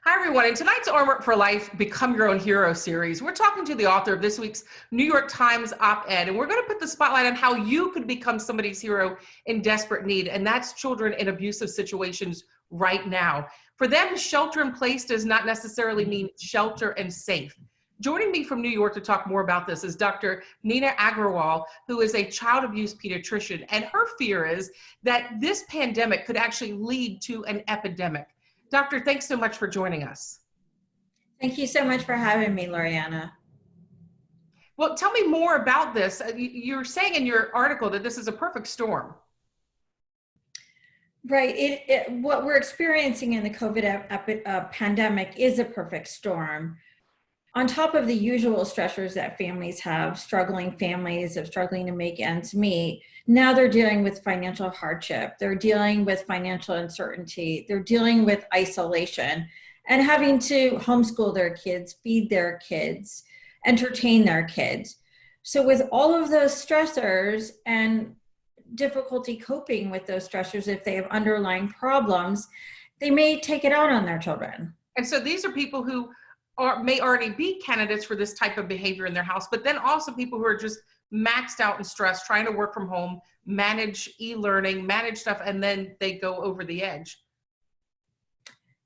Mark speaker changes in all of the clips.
Speaker 1: Hi, everyone. In tonight's ArmorUp for Life Become Your Own Hero series, we're talking to the author of this week's New York Times op-ed, and we're going to put the spotlight on how you could become somebody's hero in desperate need, and that's children in abusive situations right now. For them, shelter in place does not necessarily mean shelter and safe. Joining me from New York to talk more about this is Dr. Nina Agrawal, who is a child abuse pediatrician, and her fear is that this pandemic could actually lead to an epidemic. Doctor, thanks so much for joining us.
Speaker 2: Thank you so much for having me, Loriana.
Speaker 1: Well, tell me more about this. You're saying in your article that this is a perfect storm.
Speaker 2: Right. What we're experiencing in the COVID pandemic is a perfect storm. On top of the usual stressors that families have, struggling families of struggling to make ends meet, now they're dealing with financial hardship. They're dealing with financial uncertainty. They're dealing with isolation and having to homeschool their kids, feed their kids, entertain their kids. So with all of those stressors and difficulty coping with those stressors, if they have underlying problems, they may take it out on their children.
Speaker 1: And so these are people who may already be candidates for this type of behavior in their house, but then also people who are just maxed out in stress, trying to work from home, manage e-learning, manage stuff, and then they go over the edge.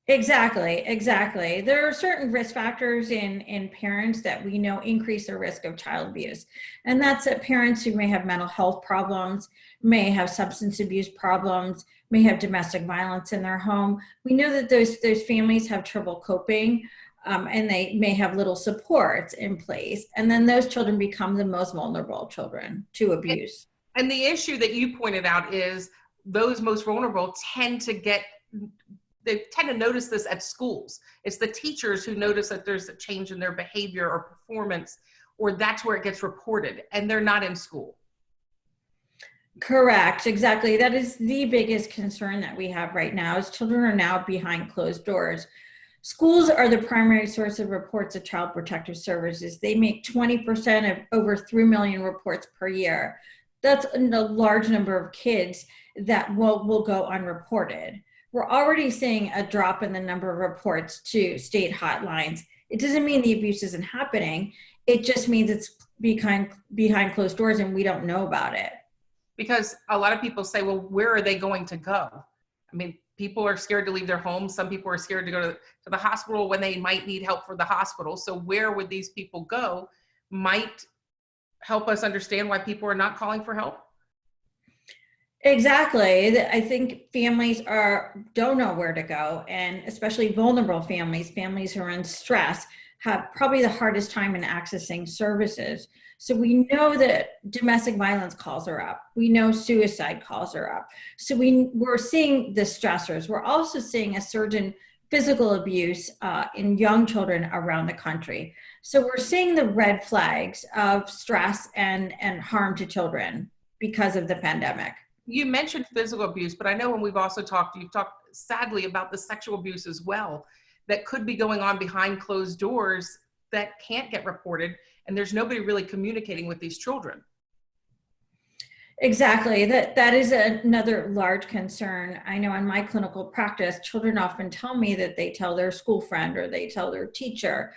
Speaker 2: Exactly. There are certain risk factors in parents that we know increase the risk of child abuse. And that's that parents who may have mental health problems, may have substance abuse problems, may have domestic violence in their home. We know that those families have trouble coping. And they may have little supports in place. And then those children become the most vulnerable children to abuse.
Speaker 1: And the issue that you pointed out is those most vulnerable tend to notice this at schools. It's the teachers who notice that there's a change in their behavior or performance, or that's where it gets reported, and they're not in school.
Speaker 2: Correct, exactly. That is the biggest concern that we have right now, is children are now behind closed doors. Schools are the primary source of reports of Child Protective Services. They make 20% of over 3 million reports per year. That's a large number of kids that will go unreported. We're already seeing a drop in the number of reports to state hotlines. It doesn't mean the abuse isn't happening. It just means it's behind closed doors and we don't know about it.
Speaker 1: Because a lot of people say, well, where are they going to go? I mean, people are scared to leave their homes. Some people are scared to go to the hospital when they might need help for the hospital. So where would these people go might help us understand why people are not calling for help.
Speaker 2: Exactly. I think families don't know where to go, and especially vulnerable families who are in stress, have probably the hardest time in accessing services. So we know that domestic violence calls are up. We know suicide calls are up. So we're seeing the stressors. We're also seeing a surge in physical abuse in young children around the country. So we're seeing the red flags of stress and harm to children because of the pandemic.
Speaker 1: You mentioned physical abuse, but I know when we've also you've talked sadly about the sexual abuse as well, that could be going on behind closed doors that can't get reported, and there's nobody really communicating with these children.
Speaker 2: Exactly. That is another large concern. I know in my clinical practice, children often tell me that they tell their school friend or they tell their teacher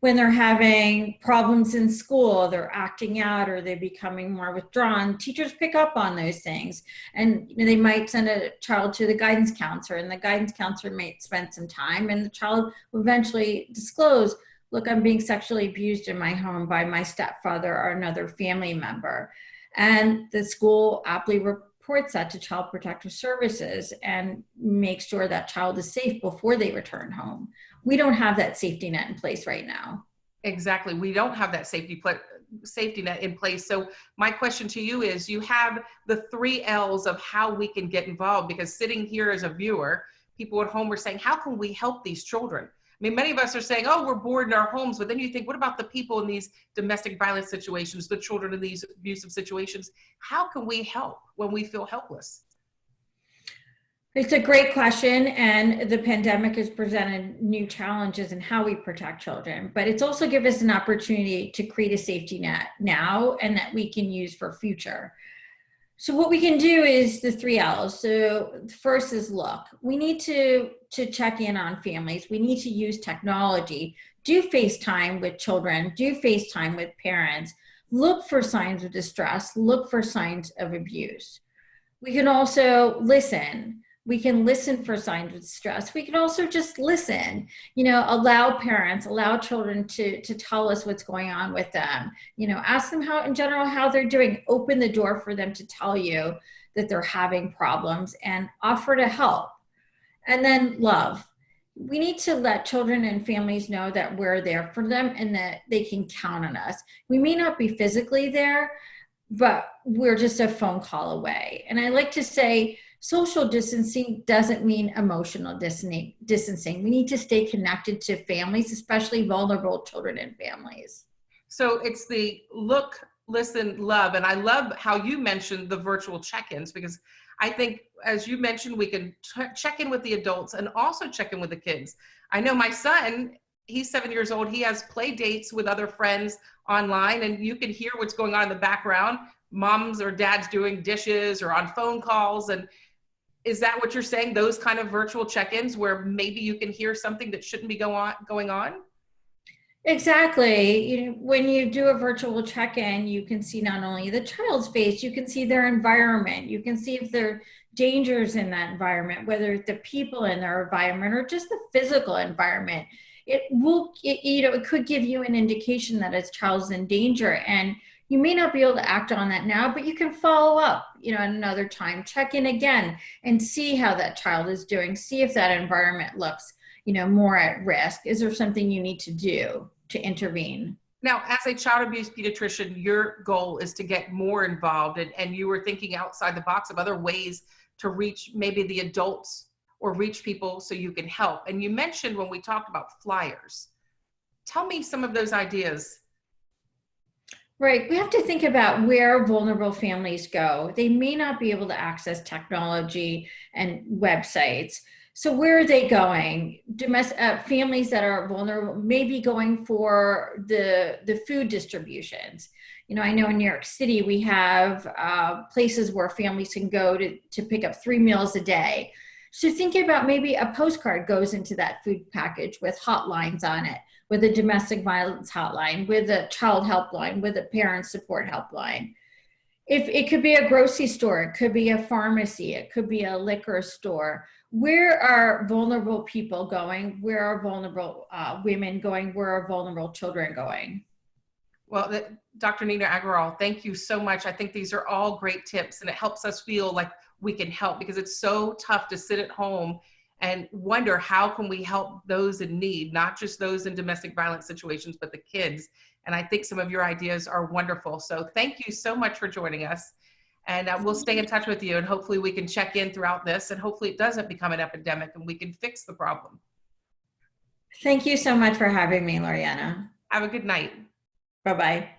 Speaker 2: when they're having problems in school, they're acting out or they're becoming more withdrawn. Teachers pick up on those things, and they might send a child to the guidance counselor, and the guidance counselor might spend some time, and the child will eventually disclose, look, I'm being sexually abused in my home by my stepfather or another family member. And the school aptly reports that to Child Protective Services and makes sure that child is safe before they return home. We don't have that safety net in place right now.
Speaker 1: Exactly. We don't have that safety net in place. So my question to you is, you have the 3 L's of how we can get involved, because sitting here as a viewer, people at home are saying, how can we help these children? I mean, many of us are saying, oh, we're bored in our homes, but then you think, what about the people in these domestic violence situations, the children in these abusive situations? How can we help when we feel helpless?
Speaker 2: It's a great question, and the pandemic has presented new challenges in how we protect children, but it's also given us an opportunity to create a safety net now and that we can use for future. So what we can do is the 3 L's. So first is look. We need to check in on families. We need to use technology. Do FaceTime with children. Do FaceTime with parents. Look for signs of distress. Look for signs of abuse. We can also listen. We can listen for signs of stress. We can also just listen, allow parents, allow children to tell us what's going on with them, ask them how, in general, how they're doing, open the door for them to tell you that they're having problems and offer to help. And then love. We need to let children and families know that we're there for them and that they can count on us. We may not be physically there, but we're just a phone call away. And I like to say, social distancing doesn't mean emotional distancing. We need to stay connected to families, especially vulnerable children and families.
Speaker 1: So it's the look, listen, love. And I love how you mentioned the virtual check-ins, because I think, as you mentioned, we can check in with the adults and also check in with the kids. I know my son, he's 7 years old. He has play dates with other friends online, and you can hear what's going on in the background. Moms or dads doing dishes or on phone calls. And is that what you're saying? Those kind of virtual check-ins where maybe you can hear something that shouldn't be going on?
Speaker 2: Exactly. When you do a virtual check-in, you can see not only the child's face, you can see their environment. You can see if there are dangers in that environment, whether it's the people in their environment or just the physical environment. It could give you an indication that a child's in danger, and you may not be able to act on that now, but you can follow up, at another time, check in again and see how that child is doing. See if that environment looks, more at risk. Is there something you need to do to intervene?
Speaker 1: Now, as a child abuse pediatrician, your goal is to get more involved, and you were thinking outside the box of other ways to reach maybe the adults or reach people so you can help. And you mentioned when we talked about flyers. Tell me some of those ideas.
Speaker 2: Right. We have to think about where vulnerable families go. They may not be able to access technology and websites. So where are they going? Families that are vulnerable may be going for the food distributions. I know in New York City, we have places where families can go to pick up 3 meals a day. So think about maybe a postcard goes into that food package with hotlines on it, with a domestic violence hotline, with a child helpline, with a parent support helpline. If it could be a grocery store, it could be a pharmacy, it could be a liquor store. Where are vulnerable people going? Where are vulnerable women going? Where are vulnerable children going?
Speaker 1: Well, Dr. Nina Agrawal, thank you so much. I think these are all great tips, and it helps us feel like we can help, because it's so tough to sit at home and wonder how can we help those in need, not just those in domestic violence situations, but the kids. And I think some of your ideas are wonderful. So thank you so much for joining us. And we'll stay in touch with you, and hopefully we can check in throughout this, and hopefully it doesn't become an epidemic and we can fix the problem.
Speaker 2: Thank you so much for having me, Loriana.
Speaker 1: Have a good night.
Speaker 2: Bye-bye.